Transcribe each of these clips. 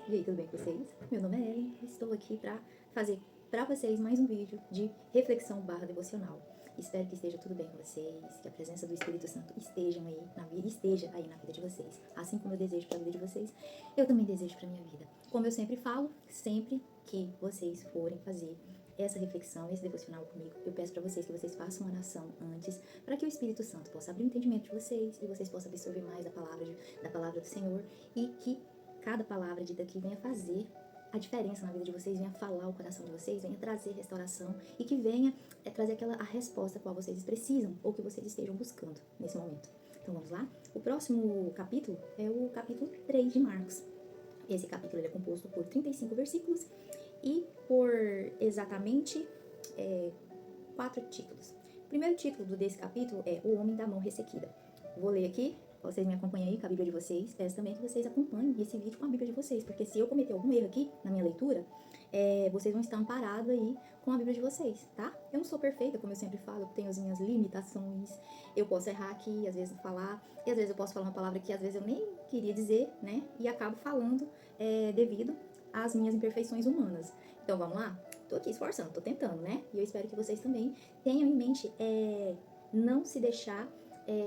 E aí, tudo bem com vocês? Meu nome é Ellen, estou aqui para fazer para vocês mais um vídeo de reflexão barra devocional. Espero que esteja tudo bem com vocês, que a presença do Espírito Santo esteja aí na vida de vocês. Assim como eu desejo para a vida de vocês, eu também desejo para a minha vida. Como eu sempre falo, sempre que vocês forem fazer essa reflexão, esse devocional comigo, eu peço para vocês que vocês façam uma oração antes, para que o Espírito Santo possa abrir o entendimento de vocês e vocês possam absorver mais da palavra do Senhor e que cada palavra dita aqui venha fazer a diferença na vida de vocês, venha falar o coração de vocês, venha trazer restauração e que venha trazer a resposta a qual vocês precisam ou que vocês estejam buscando nesse momento. Então vamos lá? O próximo capítulo é o capítulo 3 de Marcos. Esse capítulo ele é composto por 35 versículos e por exatamente 4 títulos. O primeiro título desse capítulo é O Homem da Mão Ressequida. Vou ler aqui. Vocês me acompanhem aí com a Bíblia de vocês. Peço também que vocês acompanhem esse vídeo com a Bíblia de vocês, porque se eu cometer algum erro aqui na minha leitura, vocês vão estar amparados aí com a Bíblia de vocês, tá? Eu não sou perfeita, como eu sempre falo, eu tenho as minhas limitações. Eu posso errar aqui, às vezes falar, e às vezes eu posso falar uma palavra que às vezes eu nem queria dizer, né? E acabo falando devido às minhas imperfeições humanas. Então vamos lá? Tô aqui esforçando, tô tentando, né? E eu espero que vocês também tenham em mente não se deixar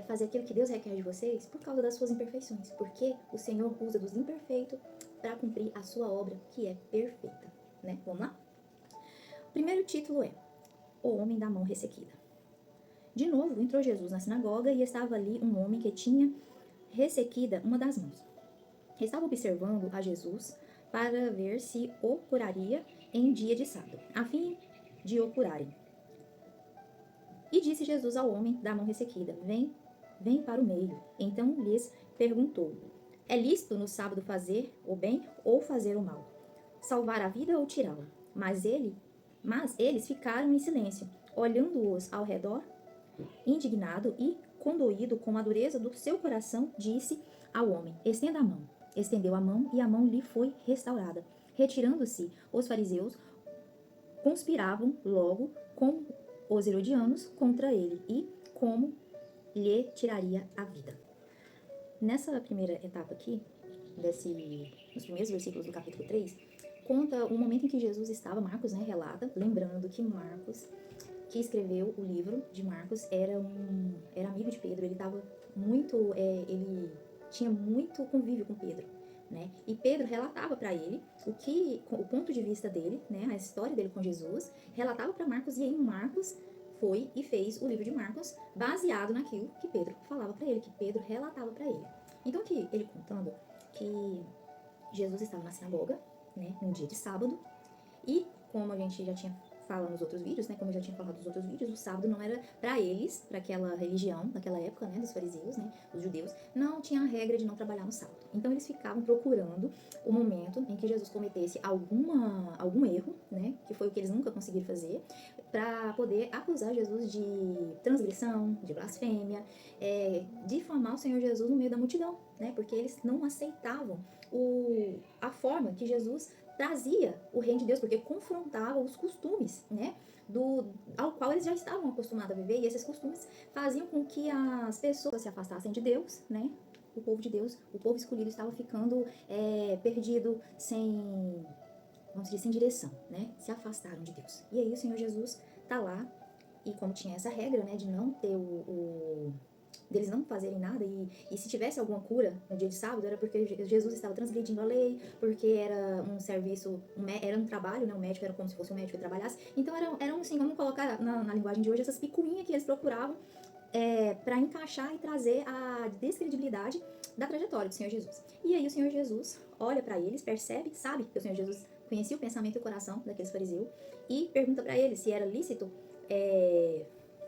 fazer aquilo que Deus requer de vocês por causa das suas imperfeições, porque o Senhor usa dos imperfeitos para cumprir a sua obra, que é perfeita, né? Vamos lá? O primeiro título é O Homem da Mão Ressequida. De novo, entrou Jesus na sinagoga e estava ali um homem que tinha ressequida uma das mãos. Estava observando a Jesus para ver se o curaria em dia de sábado, a fim de o curarem. E disse Jesus ao homem da mão ressequida: Vem para o meio. Então lhes perguntou: É lícito no sábado fazer o bem ou fazer o mal? Salvar a vida ou tirá-la? Mas eles ficaram em silêncio, olhando-os ao redor, indignado e condoído com a dureza do seu coração, disse ao homem: Estenda a mão. Estendeu a mão e a mão lhe foi restaurada. Retirando-se, os fariseus conspiravam logo com os herodianos contra ele e como lhe tiraria a vida. Nessa primeira etapa aqui, nos primeiros versículos do capítulo 3, conta o momento em que Jesus estava, Marcos, né, relata, lembrando que Marcos, que escreveu o livro de Marcos, era amigo de Pedro, ele tinha muito convívio com Pedro, né? E Pedro relatava para ele o ponto de vista dele, né, a história dele com Jesus, relatava para Marcos e aí Marcos foi e fez o livro de Marcos baseado naquilo que Pedro falava para ele, que Pedro relatava para ele. Então aqui ele contando que Jesus estava na sinagoga, né, num dia de sábado, e como a gente já tinha falado nos outros vídeos, né, como eu já tinha falado nos outros vídeos, o sábado não era para eles, para aquela religião, naquela época, né, dos fariseus, né, os judeus, não tinha a regra de não trabalhar no sábado. Então eles ficavam procurando o momento em que Jesus cometesse algum erro, né, que foi o que eles nunca conseguiram fazer, para poder acusar Jesus de transgressão, de blasfêmia, difamar o Senhor Jesus no meio da multidão, né, porque eles não aceitavam a forma que Jesus trazia o reino de Deus, porque confrontava os costumes, né, ao qual eles já estavam acostumados a viver, e esses costumes faziam com que as pessoas se afastassem de Deus, né, o povo de Deus, o povo escolhido estava ficando perdido, vamos dizer, sem direção, né, se afastaram de Deus. E aí o Senhor Jesus tá lá, e como tinha essa regra, né, de não ter deles não fazerem nada, e se tivesse alguma cura no dia de sábado, era porque Jesus estava transgredindo a lei, porque era um serviço, era um trabalho, né, o médico era como se fosse um médico que trabalhasse, então eram assim, vamos colocar na linguagem de hoje, essas picuinhas que eles procuravam para encaixar e trazer a descredibilidade da trajetória do Senhor Jesus. E aí o Senhor Jesus olha para eles, percebe, sabe que o Senhor Jesus conhecia o pensamento e o coração daqueles fariseus, e pergunta para eles se era lícito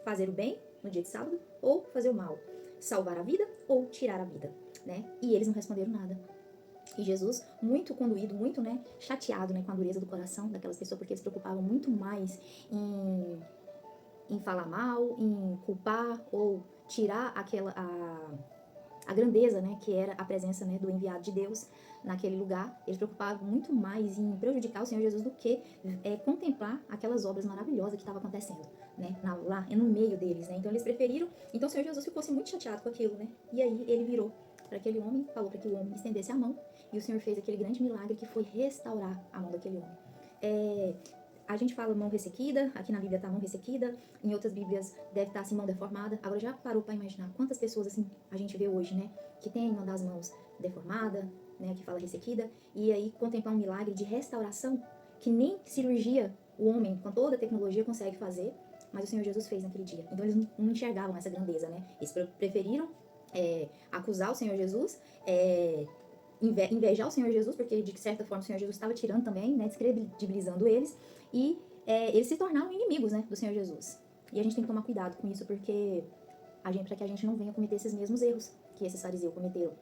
fazer o bem no dia de sábado ou fazer o mal, salvar a vida ou tirar a vida, né? E eles não responderam nada. E Jesus, muito condoído, muito, né, chateado, né, com a dureza do coração daquelas pessoas, porque eles se preocupavam muito mais em falar mal, em culpar ou tirar a grandeza, né, que era a presença, né, do enviado de Deus naquele lugar. Eles preocupavam muito mais em prejudicar o Senhor Jesus do que contemplar aquelas obras maravilhosas que estavam acontecendo, né, lá no meio deles, né. Então eles preferiram, então o Senhor Jesus ficou assim, muito chateado com aquilo, né, e aí ele virou para aquele homem, falou para que o homem estendesse a mão, e o Senhor fez aquele grande milagre que foi restaurar a mão daquele homem. A gente fala mão ressequida, aqui na Bíblia tá mão ressequida, em outras Bíblias deve estar assim, mão deformada. Agora já parou para imaginar quantas pessoas assim a gente vê hoje, né, que tem uma das mãos deformada, né, que fala ressequida, e aí contemplar um milagre de restauração que nem cirurgia o homem, com toda a tecnologia, consegue fazer, mas o Senhor Jesus fez naquele dia. Então eles não enxergavam essa grandeza, né? Eles preferiram acusar o Senhor Jesus, invejar o Senhor Jesus, porque de certa forma o Senhor Jesus estava tirando também, né, descredibilizando eles, e eles se tornaram inimigos, né, do Senhor Jesus. E a gente tem que tomar cuidado com isso, porque para que a gente não venha cometer esses mesmos erros que esses fariseus cometeram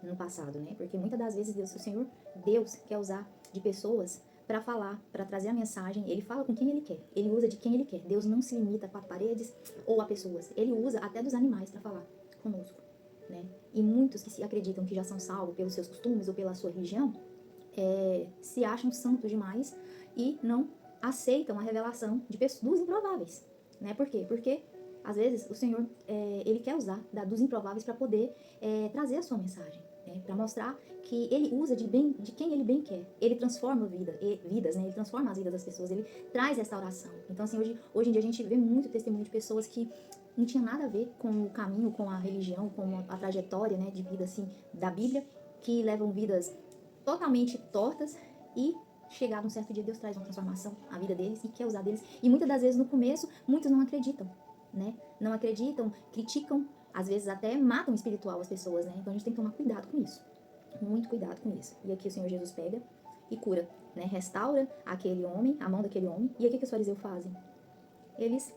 no passado, né? Porque muitas das vezes Deus quer usar de pessoas para falar, para trazer a mensagem. Ele fala com quem ele quer, ele usa de quem ele quer. Deus não se limita a quatro paredes ou a pessoas. Ele usa até dos animais para falar conosco, né? E muitos que se acreditam que já são salvos pelos seus costumes ou pela sua religião, se acham santos demais e não aceitam a revelação dos improváveis, né? Por quê? Porque às vezes o Senhor ele quer usar dos improváveis para poder trazer a sua mensagem, né? Para mostrar que ele usa de quem ele bem quer. Ele transforma vidas, né? Ele transforma as vidas das pessoas, ele traz restauração. Então assim, hoje em dia a gente vê muito testemunho de pessoas que não tinha nada a ver com o caminho, com a religião, com a trajetória, né, de vida assim da Bíblia, que levam vidas totalmente tortas e chegado um certo dia Deus traz uma transformação à vida deles e quer usar deles. E muitas das vezes no começo, muitos não acreditam, né? Não acreditam, criticam, às vezes até matam espiritual as pessoas, né? Então a gente tem que tomar cuidado com isso. Muito cuidado com isso. E aqui o Senhor Jesus pega e cura, né? Restaura aquele homem, a mão daquele homem. E aqui o que os fariseus fazem? Eles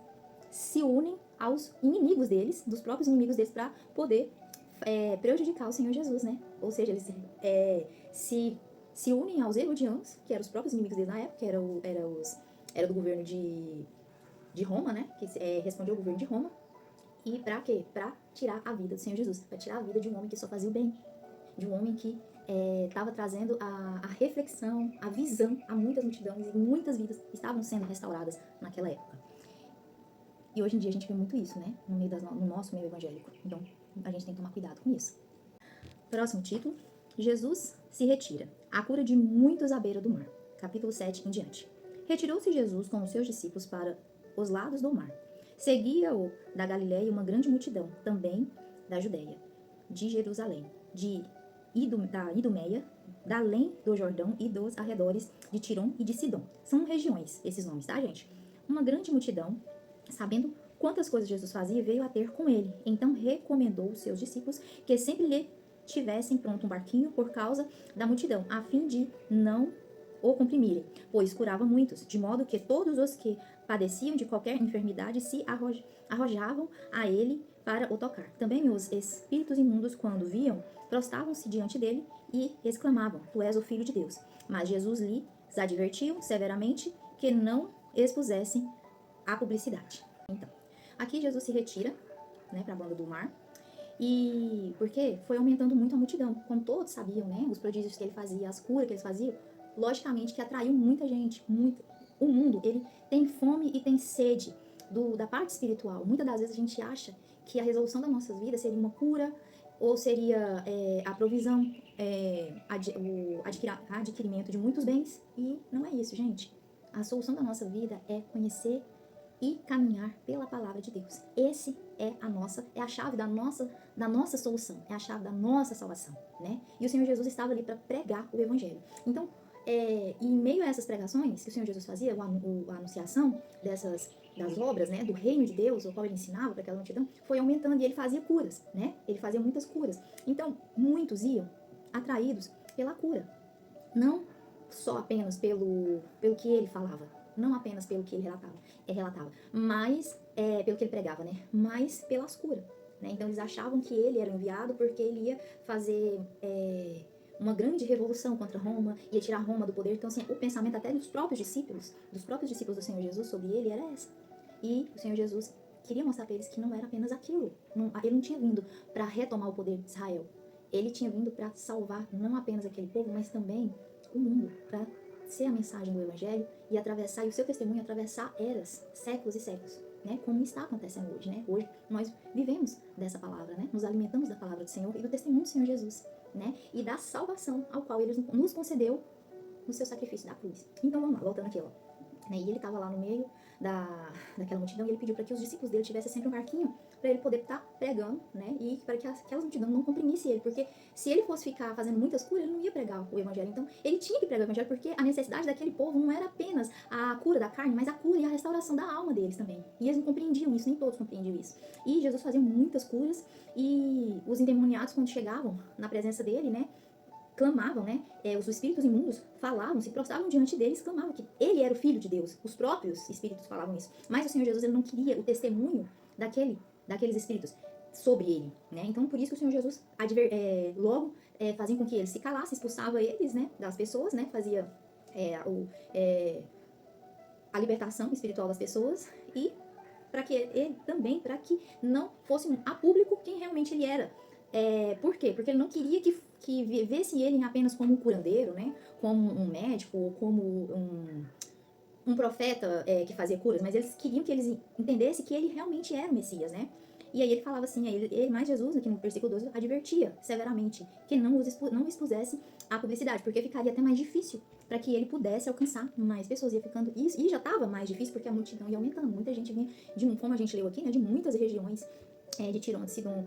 se unem aos inimigos deles, dos próprios inimigos deles, para poder prejudicar o Senhor Jesus, né? Ou seja, eles se unem aos herodianos, que eram os próprios inimigos deles na época, que era do governo de Roma, né? Que respondia ao governo de Roma. E pra quê? Pra tirar a vida do Senhor Jesus, pra tirar a vida de um homem que só fazia o bem, de um homem que estava trazendo a reflexão, a visão a muitas multidões, e muitas vidas estavam sendo restauradas naquela época. E hoje em dia a gente vê muito isso, né? No nosso meio evangélico. Então, a gente tem que tomar cuidado com isso. Próximo título. Jesus se retira. A cura de muitos à beira do mar. Capítulo 7 em diante. Retirou-se Jesus com os seus discípulos para os lados do mar. Seguia-o da Galiléia uma grande multidão, também da Judéia, de Jerusalém, da Idumeia, da além do Jordão e dos arredores de Tirom e de Sidom. São regiões, esses nomes, tá, gente? Uma grande multidão, sabendo quantas coisas Jesus fazia, veio a ter com ele. Então recomendou os seus discípulos que sempre lhe tivessem pronto um barquinho por causa da multidão, a fim de não o comprimirem, pois curava muitos, de modo que todos os que padeciam de qualquer enfermidade se arrojavam a ele para o tocar. Também os espíritos imundos, quando viam, prostravam-se diante dele e exclamavam: Tu és o Filho de Deus. Mas Jesus lhes advertiu severamente que não expusessem a publicidade. Então, aqui Jesus se retira, né, para a banda do mar, e porque foi aumentando muito a multidão, como todos sabiam, né, os prodígios que ele fazia, as curas que eles faziam, logicamente que atraiu muita gente, muito. O mundo, ele tem fome e tem sede da parte espiritual. Muitas das vezes a gente acha que a resolução das nossas vidas seria uma cura, ou seria a provisão, o adquirimento de muitos bens, e não é isso, gente. A solução da nossa vida é conhecer e caminhar pela palavra de Deus. Esse é a chave da nossa solução, é a chave da nossa salvação, né? E o Senhor Jesus estava ali para pregar o evangelho. Então, em meio a essas pregações que o Senhor Jesus fazia, a anunciação das obras, né, do reino de Deus, o qual ele ensinava para aquela multidão, foi aumentando, e ele fazia curas, né? Ele fazia muitas curas. Então, muitos iam atraídos pela cura, não só apenas pelo que ele falava, não apenas pelo que ele relatava, mas pelo que ele pregava, né? Mas pelas curas, né? Então eles achavam que ele era enviado porque ele ia fazer uma grande revolução contra Roma, ia tirar Roma do poder. Então assim, o pensamento até dos próprios discípulos do Senhor Jesus sobre ele era essa. E o Senhor Jesus queria mostrar para eles que não era apenas aquilo. Ele não tinha vindo para retomar o poder de Israel. Ele tinha vindo para salvar não apenas aquele povo, mas também o mundo, para ser a mensagem do evangelho e o seu testemunho atravessar eras, séculos e séculos. né? Como está acontecendo hoje, né? Hoje nós vivemos dessa palavra, né? Nos alimentamos da palavra do Senhor e do testemunho do Senhor Jesus, né? E da salvação ao qual Ele nos concedeu no seu sacrifício da cruz. Então vamos lá, voltando aqui, ó. Né? E ele estava lá no meio daquela multidão e ele pediu para que os discípulos dele tivessem sempre um barquinho para ele poder estar pregando, né? E para que aquela multidão não comprimisse ele, porque se ele fosse ficar fazendo muitas curas, ele não ia pregar o evangelho. Então, ele tinha que pregar o evangelho porque a necessidade daquele povo não era apenas a cura da carne, mas a cura e a restauração da alma deles também. E eles não compreendiam isso, nem todos compreendiam isso. E Jesus fazia muitas curas e os endemoniados, quando chegavam na presença dele, né? Clamavam, né? Os espíritos imundos falavam, se prostravam diante deles, clamavam que ele era o Filho de Deus. Os próprios espíritos falavam isso. Mas o Senhor Jesus, ele não queria o testemunho daqueles espíritos sobre ele, né? Então, por isso que o Senhor Jesus logo fazia com que eles se calassem, expulsava eles, né, das pessoas, né? Fazia a libertação espiritual das pessoas e para que não fosse a público quem realmente ele era. Por quê? Porque ele não queria que vivesse ele apenas como um curandeiro, né? Como um médico, ou como um profeta que fazia curas, mas eles queriam que eles entendessem que ele realmente era o Messias, né? E aí ele falava assim, mas Jesus, aqui no versículo 12, advertia severamente que não expusesse à publicidade, porque ficaria até mais difícil para que ele pudesse alcançar mais pessoas. Ia ficando isso, e já estava mais difícil porque a multidão ia aumentando. Muita gente vinha, como a gente leu aqui, né, de muitas regiões de Tirão, de Sidom,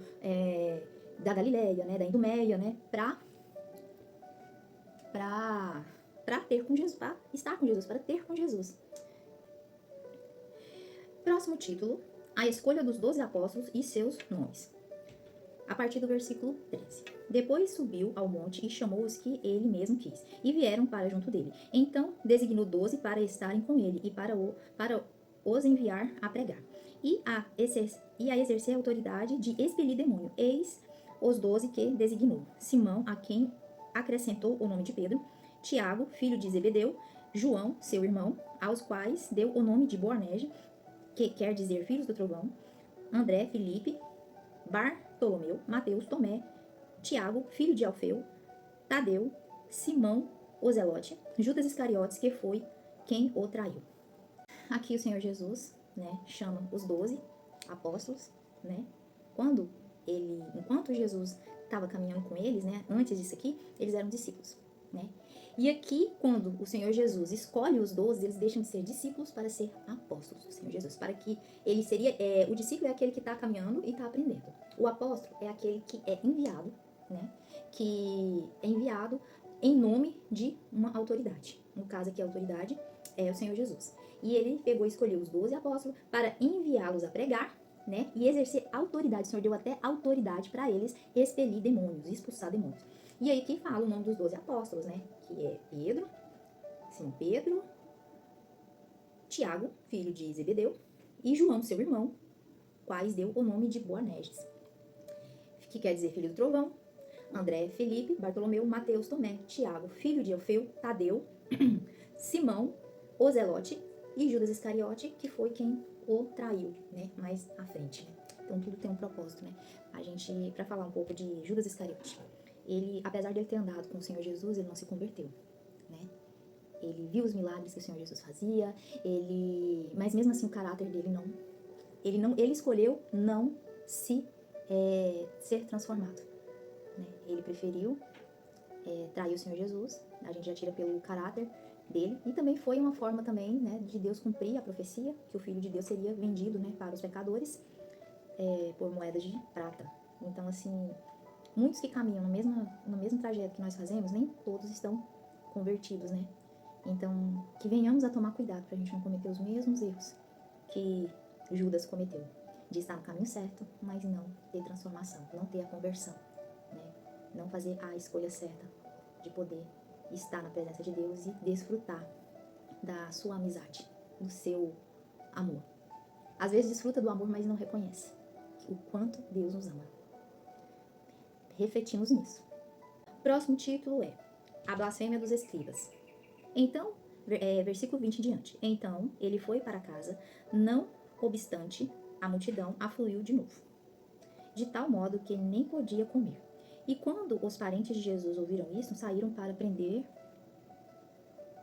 da Galileia, né, da Idumeia, né, para ter com Jesus, para estar com Jesus, para ter com Jesus. Próximo título, a escolha dos 12 apóstolos e seus nomes. A partir do versículo 13. Depois subiu ao monte e chamou os que ele mesmo quis, e vieram para junto dele. Então designou 12 para estarem com ele e para os enviar a pregar. E a exercer a autoridade de expelir demônio. Eis os 12 que designou: Simão, a quem acrescentou o nome de Pedro, Tiago, filho de Zebedeu, João, seu irmão, aos quais deu o nome de Boanerges, que quer dizer filhos do trovão, André, Filipe, Bartolomeu, Mateus, Tomé, Tiago, filho de Alfeu, Tadeu, Simão, o Zelote, Judas Iscariotes, que foi quem o traiu. Aqui o Senhor Jesus, né, chama os 12 apóstolos, né? Enquanto Jesus estava caminhando com eles, né, antes disso aqui, eles eram discípulos, né? E aqui, quando o Senhor Jesus escolhe os 12, eles deixam de ser discípulos para ser apóstolos do Senhor Jesus, para que ele seria, o discípulo é aquele que está caminhando e está aprendendo. O apóstolo é aquele que é enviado, né, que é enviado em nome de uma autoridade. No caso aqui, a autoridade é o Senhor Jesus. E ele pegou e escolheu os 12 apóstolos para enviá-los a pregar, né, e exercer autoridade. O Senhor deu até autoridade para eles expelir demônios, expulsar demônios. E aí que fala o nome dos 12 apóstolos, né, que é Pedro, Simão Pedro, Tiago, filho de Zebedeu, e João, seu irmão, quais deu o nome de Boanerges, que quer dizer filho do trovão, André, Filipe, Bartolomeu, Mateus, Tomé, Tiago, filho de Alfeu, Tadeu, Simão, o Zelote e Judas Iscariote, que foi quem o traiu, né, mais à frente, né? Então tudo tem um propósito, né? Para falar um pouco de Judas Iscariote, ele, apesar de ele ter andado com o Senhor Jesus, ele não se converteu, né? Ele viu os milagres que o Senhor Jesus fazia, mas mesmo assim o caráter dele ele escolheu não ser transformado, né? Ele preferiu trair o Senhor Jesus. A gente já tira pelo caráter dele, e também foi uma forma também, né, de Deus cumprir a profecia que o Filho de Deus seria vendido, né, para os pecadores por moedas de prata. Então, assim, muitos que caminham no mesmo trajeto que nós fazemos, nem todos estão convertidos, né? Então, que venhamos a tomar cuidado para a gente não cometer os mesmos erros que Judas cometeu, de estar no caminho certo, mas não ter transformação, não ter a conversão, né? Não fazer a escolha certa de poder estar na presença de Deus e desfrutar da sua amizade, do seu amor. Às vezes desfruta do amor, mas não reconhece o quanto Deus nos ama. Refletimos nisso. Próximo título é A Blasfêmia dos Escribas. Então, versículo 20 em diante. Então, ele foi para casa, não obstante, a multidão afluiu de novo, de tal modo que nem podia comer. E quando os parentes de Jesus ouviram isso, saíram para prender,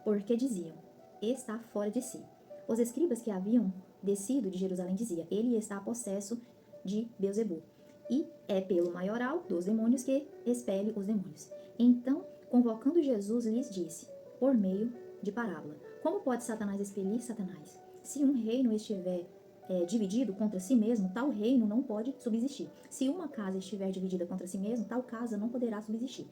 porque diziam: está fora de si. Os escribas que haviam descido de Jerusalém dizia: ele está a possesso de Beelzebul, e é pelo maioral dos demônios que expele os demônios. Então, convocando Jesus, lhes disse, por meio de parábola: como pode Satanás expelir Satanás? Se um reino estiver dividido contra si mesmo, tal reino não pode subsistir. Se uma casa estiver dividida contra si mesmo, tal casa não poderá subsistir.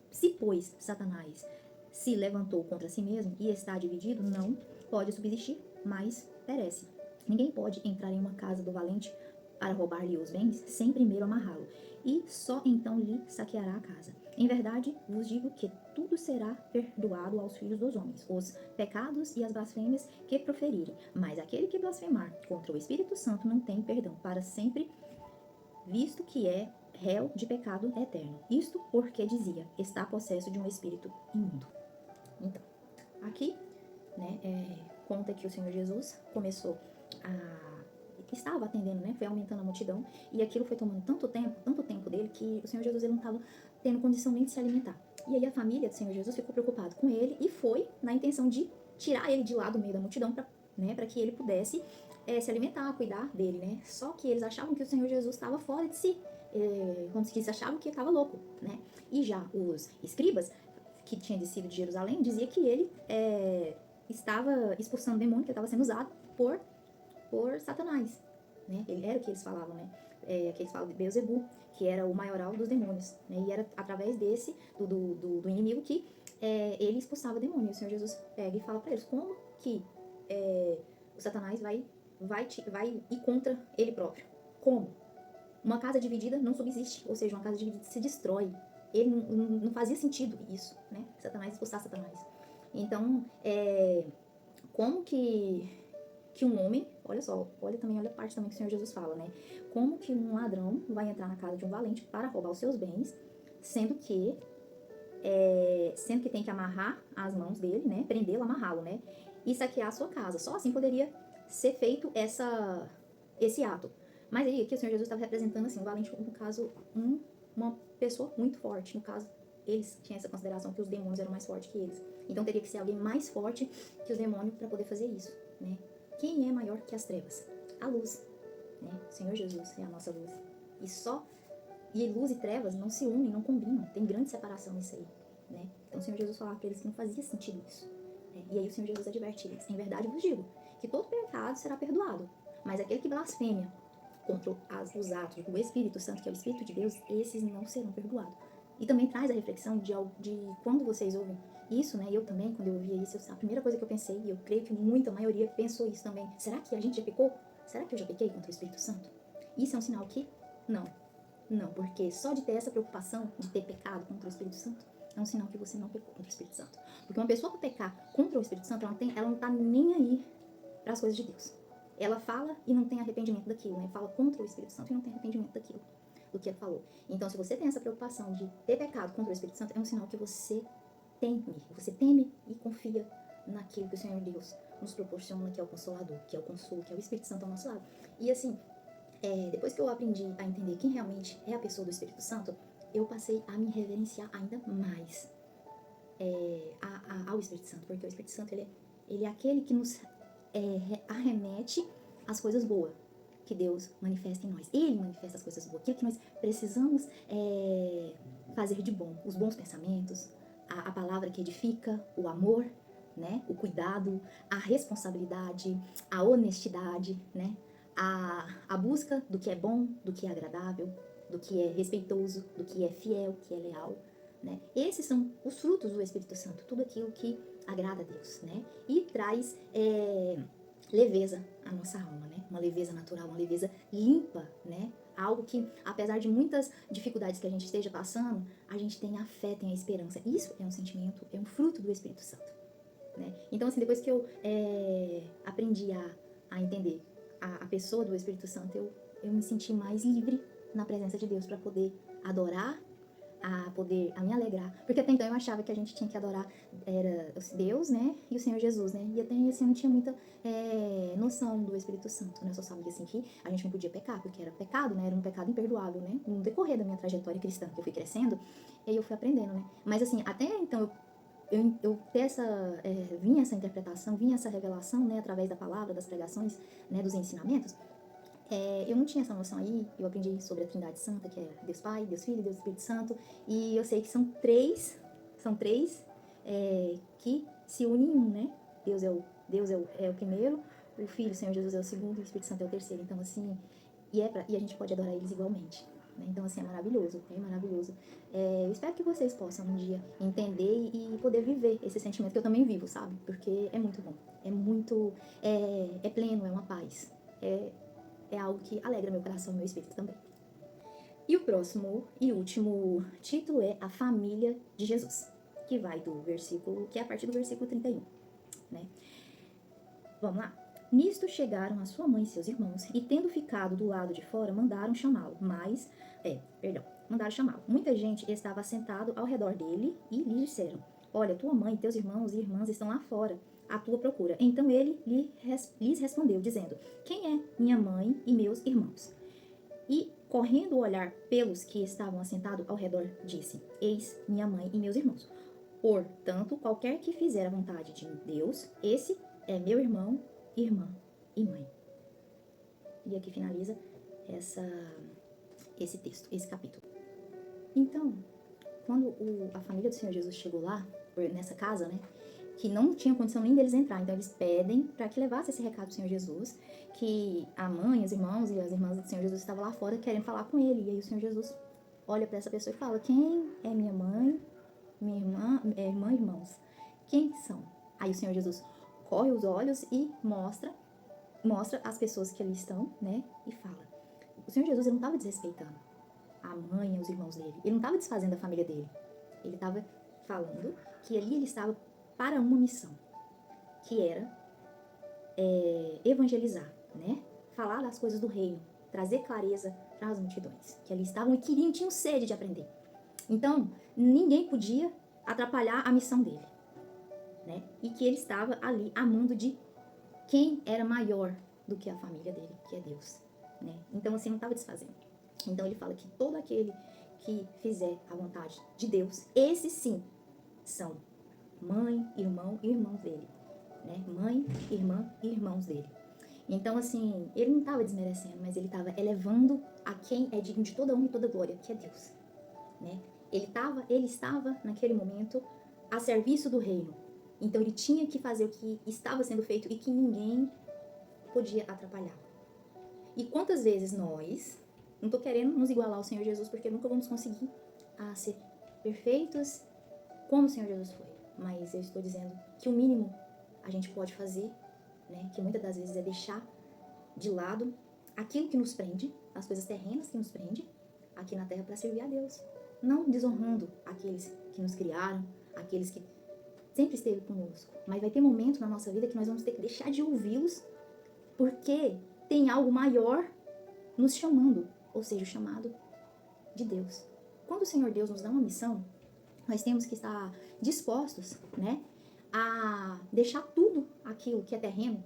Se, pois, Satanás se levantou contra si mesmo e está dividido, não pode subsistir, mas perece. Ninguém pode entrar em uma casa do valente para roubar-lhe os bens, sem primeiro amarrá-lo, e só então lhe saqueará a casa. Em verdade, vos digo que tudo será perdoado aos filhos dos homens, os pecados e as blasfêmias que proferirem. Mas aquele que blasfemar contra o Espírito Santo não tem perdão para sempre, visto que é réu de pecado eterno. Isto porque dizia, está possesso de um espírito imundo. Então, aqui, né, conta que o Senhor Jesus começou estava atendendo, né, foi aumentando a multidão, e aquilo foi tomando tanto tempo dele, que o Senhor Jesus ele não estava tendo condição nem de se alimentar. E aí a família do Senhor Jesus ficou preocupada com ele e foi na intenção de tirar ele de lá do meio da multidão para que ele pudesse se alimentar, cuidar dele, né? Só que eles achavam que o Senhor Jesus estava fora de si, como se diz, achavam que ele estava louco, né? E já os escribas, que tinha descido de Jerusalém, dizia que ele estava expulsando demônio, que ele estava sendo usado por Satanás, né? Ele era o que eles falavam, né? Que eles falam de Beelzebul, que era o maioral dos demônios, né? E era através desse, do inimigo, que ele expulsava demônio. O Senhor Jesus pega e fala para eles, como que o Satanás vai ir contra ele próprio? Como? Uma casa dividida não subsiste, ou seja, uma casa dividida se destrói. Ele não fazia sentido isso, né? Satanás expulsar Satanás. Então, como que um homem, olha só, olha a parte também que o Senhor Jesus fala, né? Como que um ladrão vai entrar na casa de um valente para roubar os seus bens, sendo que tem que amarrar as mãos dele, né? Prendê-lo, amarrá-lo, né? E saquear a sua casa. Só assim poderia ser feito esse ato. Mas aí aqui o Senhor Jesus estava representando assim, um valente, no caso, uma pessoa muito forte. No caso, eles tinham essa consideração que os demônios eram mais fortes que eles. Então teria que ser alguém mais forte que os demônios para poder fazer isso, né? Quem é maior que as trevas? A luz, né? O Senhor Jesus é a nossa luz. E luz e trevas não se unem, não combinam. Tem grande separação nisso aí, né? Então o Senhor Jesus falava para eles que não fazia sentido isso, né? E aí o Senhor Jesus adverte eles. Em verdade vos digo que todo pecado será perdoado, mas aquele que blasfêmia contra os atos do Espírito Santo, que é o Espírito de Deus, esses não serão perdoados. E também traz a reflexão de quando vocês ouvem isso, né? Eu também, quando eu ouvia isso, a primeira coisa que eu pensei, e eu creio que muita maioria pensou isso também, será que a gente já pecou? Será que eu já pequei contra o Espírito Santo? Isso é um sinal que não, porque só de ter essa preocupação de ter pecado contra o Espírito Santo é um sinal que você não pecou contra o Espírito Santo. Porque uma pessoa que pecar contra o Espírito Santo, ela não tá nem aí para as coisas de Deus. Ela fala e não tem arrependimento daquilo, né? Fala contra o Espírito Santo e não tem arrependimento daquilo, do que ela falou. Então, se você tem essa preocupação de ter pecado contra o Espírito Santo, é um sinal que você teme e confia naquilo que o Senhor Deus nos proporciona, que é o Consolador, que é o Consolo, que é o Espírito Santo ao nosso lado. E assim, depois que eu aprendi a entender quem realmente é a pessoa do Espírito Santo, eu passei a me reverenciar ainda mais ao Espírito Santo, porque o Espírito Santo, ele é aquele que nos arremete às coisas boas que Deus manifesta em nós. Ele manifesta as coisas boas, aquilo que nós precisamos fazer de bom, os bons pensamentos, a palavra que edifica, o amor, né? O cuidado, a responsabilidade, a honestidade, né? A busca do que é bom, do que é agradável, do que é respeitoso, do que é fiel, que é leal, né? Esses são os frutos do Espírito Santo, tudo aquilo que agrada a Deus, né? E traz leveza à nossa alma, né? Uma leveza natural, uma leveza limpa, né? Algo que, apesar de muitas dificuldades que a gente esteja passando, a gente tem a fé, tem a esperança. Isso é um sentimento, é um fruto do Espírito Santo, né? Então, assim, depois que eu aprendi a entender a pessoa do Espírito Santo, eu me senti mais livre na presença de Deus para poder adorar, a me alegrar. Porque até então eu achava que a gente tinha que adorar era Deus, né? E o Senhor Jesus, né? E até assim eu não tinha muita noção do Espírito Santo, né? Eu só sabia assim que a gente não podia pecar, porque era pecado, né? Era um pecado imperdoável, né? No decorrer da minha trajetória cristã, que eu fui crescendo, e aí eu fui aprendendo, né? Mas assim, até então eu ter vinha essa interpretação, vinha essa revelação, né, através da palavra, das pregações, né, dos ensinamentos, eu não tinha essa noção aí. Eu aprendi sobre a Trindade Santa, que é Deus Pai, Deus Filho, Deus Espírito Santo, e eu sei que são três que se unem em um, né? Deus é o primeiro, o Filho, o Senhor Jesus é o segundo, e o Espírito Santo é o terceiro. Então, assim, e a gente pode adorar eles igualmente, né? Então, assim, é maravilhoso, é maravilhoso. Eu espero que vocês possam um dia entender e poder viver esse sentimento que eu também vivo, sabe? Porque é muito bom, é muito, é pleno, é uma paz, é algo que alegra meu coração e meu espírito também. E o próximo e último título é A Família de Jesus, que vai do versículo, que é a partir do versículo 31, né? Vamos lá? Nisto chegaram a sua mãe e seus irmãos, e tendo ficado do lado de fora, mandaram chamá-lo. Mandaram chamá-lo. Muita gente estava assentado ao redor dele e lhe disseram: Olha, tua mãe, teus irmãos e irmãs estão lá fora, à tua procura. Então ele lhes respondeu, dizendo: Quem é minha mãe e meus irmãos? E, correndo o olhar pelos que estavam assentados ao redor, disse: Eis minha mãe e meus irmãos. Portanto, qualquer que fizer a vontade de Deus, esse é meu irmão, irmã e mãe. E aqui finaliza esse texto, esse capítulo. Então, quando a família do Senhor Jesus chegou lá, nessa casa, né, que não tinha condição nem deles entrar, então eles pedem para que levasse esse recado do Senhor Jesus, que a mãe, os irmãos e as irmãs do Senhor Jesus estavam lá fora querendo falar com ele. E aí o Senhor Jesus olha para essa pessoa e fala: Quem é minha mãe, minha irmã e irmãos? Quem são? Aí o Senhor Jesus corre os olhos e mostra as pessoas que ali estão, né, e fala. O Senhor Jesus, ele não estava desrespeitando a mãe e os irmãos dele. Ele não estava desfazendo a família dele. Ele estava falando que ali ele estava para uma missão, que era evangelizar, né? Falar das coisas do reino, trazer clareza para as multidões, que ali estavam e tinham sede de aprender. Então, ninguém podia atrapalhar a missão dele, né? E que ele estava ali amando de quem era maior do que a família dele, que é Deus, né? Então, assim, não estava desfazendo. Então, ele fala que todo aquele que fizer a vontade de Deus, esses sim são mãe, irmão e irmãos dele, né? Mãe, irmã e irmãos dele. Então, assim, ele não estava desmerecendo, mas ele estava elevando a quem é digno de toda honra e toda glória, que é Deus, né? Ele estava, naquele momento, a serviço do reino. Então, ele tinha que fazer o que estava sendo feito e que ninguém podia atrapalhar. E quantas vezes nós, não estou querendo nos igualar ao Senhor Jesus, porque nunca vamos conseguir ser perfeitos como o Senhor Jesus foi, mas eu estou dizendo que o mínimo a gente pode fazer, né, que muitas das vezes é deixar de lado aquilo que nos prende, as coisas terrenas que nos prendem aqui na terra, para servir a Deus, não desonrando aqueles que nos criaram, aqueles que sempre esteve conosco. Mas vai ter momentos na nossa vida que nós vamos ter que deixar de ouvi-los, porque tem algo maior nos chamando, ou seja, o chamado de Deus. Quando o Senhor Deus nos dá uma missão, nós temos que estar dispostos, né, a deixar tudo aquilo que é terreno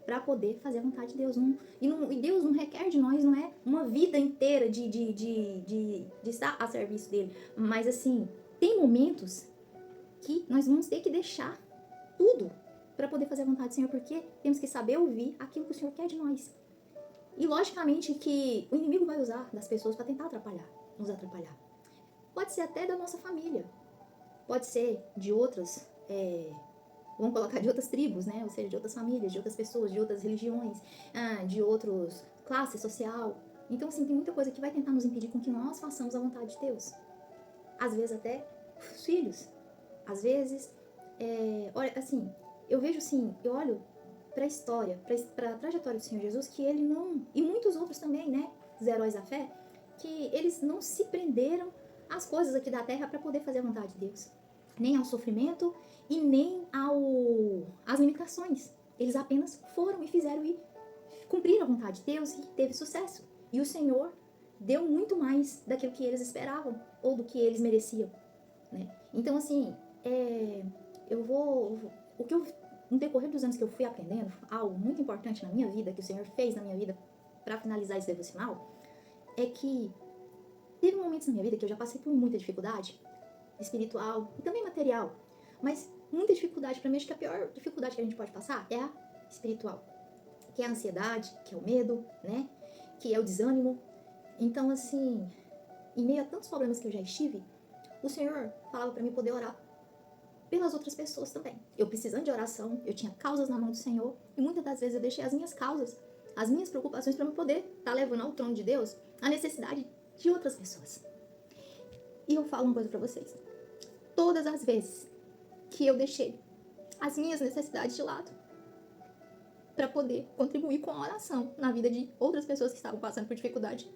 para poder fazer a vontade de Deus. E Deus não requer de nós, não é uma vida inteira de estar a serviço dele. Mas, assim, tem momentos que nós vamos ter que deixar tudo para poder fazer a vontade do Senhor, porque temos que saber ouvir aquilo que o Senhor quer de nós. E, logicamente, que o inimigo vai usar das pessoas para tentar nos atrapalhar. Pode ser até da nossa família. Pode ser de outras, vamos colocar de outras tribos, né? Ou seja, de outras famílias, de outras pessoas, de outras religiões, de outras classe social. Então, assim, tem muita coisa que vai tentar nos impedir com que nós façamos a vontade de Deus. Às vezes até os filhos. Às vezes, olha, assim, eu vejo assim, eu olho para a história, para a trajetória do Senhor Jesus, que ele não, e muitos outros também, né? Os heróis da fé, que eles não se prenderam às coisas aqui da terra para poder fazer a vontade de Deus, nem ao sofrimento e nem às limitações. Eles apenas foram e fizeram e cumpriram a vontade de Deus e teve sucesso. E o Senhor deu muito mais daquilo que eles esperavam ou do que eles mereciam, né? Então, assim, no decorrer dos anos que eu fui aprendendo, algo muito importante na minha vida, que o Senhor fez na minha vida para finalizar esse devocional, é que teve momentos na minha vida que eu já passei por muita dificuldade espiritual e também material. Mas muita dificuldade, pra mim, acho que a pior dificuldade que a gente pode passar é a espiritual. Que é a ansiedade, que é o medo, né? Que é o desânimo. Então, assim, em meio a tantos problemas que eu já estive, o Senhor falava pra mim poder orar pelas outras pessoas também. Eu precisando de oração, eu tinha causas na mão do Senhor, e muitas das vezes eu deixei as minhas causas, as minhas preocupações para eu poder estar levando ao trono de Deus a necessidade de outras pessoas. E eu falo uma coisa pra vocês. Todas as vezes que eu deixei as minhas necessidades de lado para poder contribuir com a oração na vida de outras pessoas que estavam passando por dificuldade,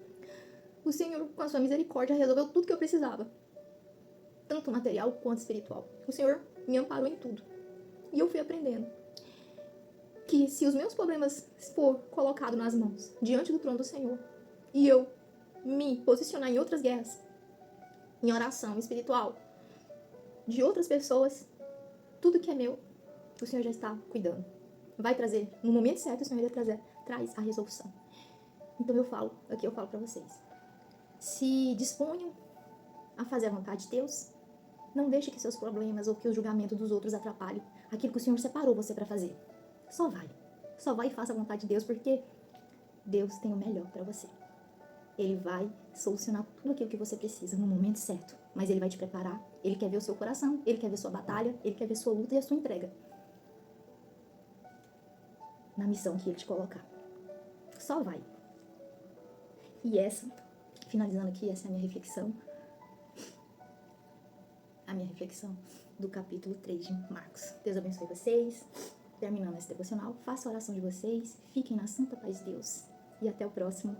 o Senhor, com a sua misericórdia, resolveu tudo que eu precisava. Tanto material quanto espiritual. O Senhor me amparou em tudo. E eu fui aprendendo que se os meus problemas for colocado nas mãos, diante do trono do Senhor, e eu me posicionar em outras guerras, em oração espiritual, de outras pessoas, tudo que é meu, o Senhor já está cuidando. Vai trazer, no momento certo, o Senhor vai traz a resolução. Então eu falo pra vocês. Se disponham a fazer a vontade de Deus. Não deixe que seus problemas ou que o julgamento dos outros atrapalhem aquilo que o Senhor separou você para fazer. Só vai. Só vai e faça a vontade de Deus, porque Deus tem o melhor para você. Ele vai solucionar tudo aquilo que você precisa no momento certo. Mas Ele vai te preparar. Ele quer ver o seu coração. Ele quer ver sua batalha. Ele quer ver sua luta e a sua entrega na missão que Ele te colocar. Só vai. E finalizando aqui, essa é a minha reflexão. A minha reflexão do capítulo 3 de Marcos. Deus abençoe vocês. Terminando esse devocional, faça a oração de vocês. Fiquem na santa paz de Deus. E até o próxima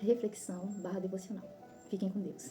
reflexão /devocional. Fiquem com Deus.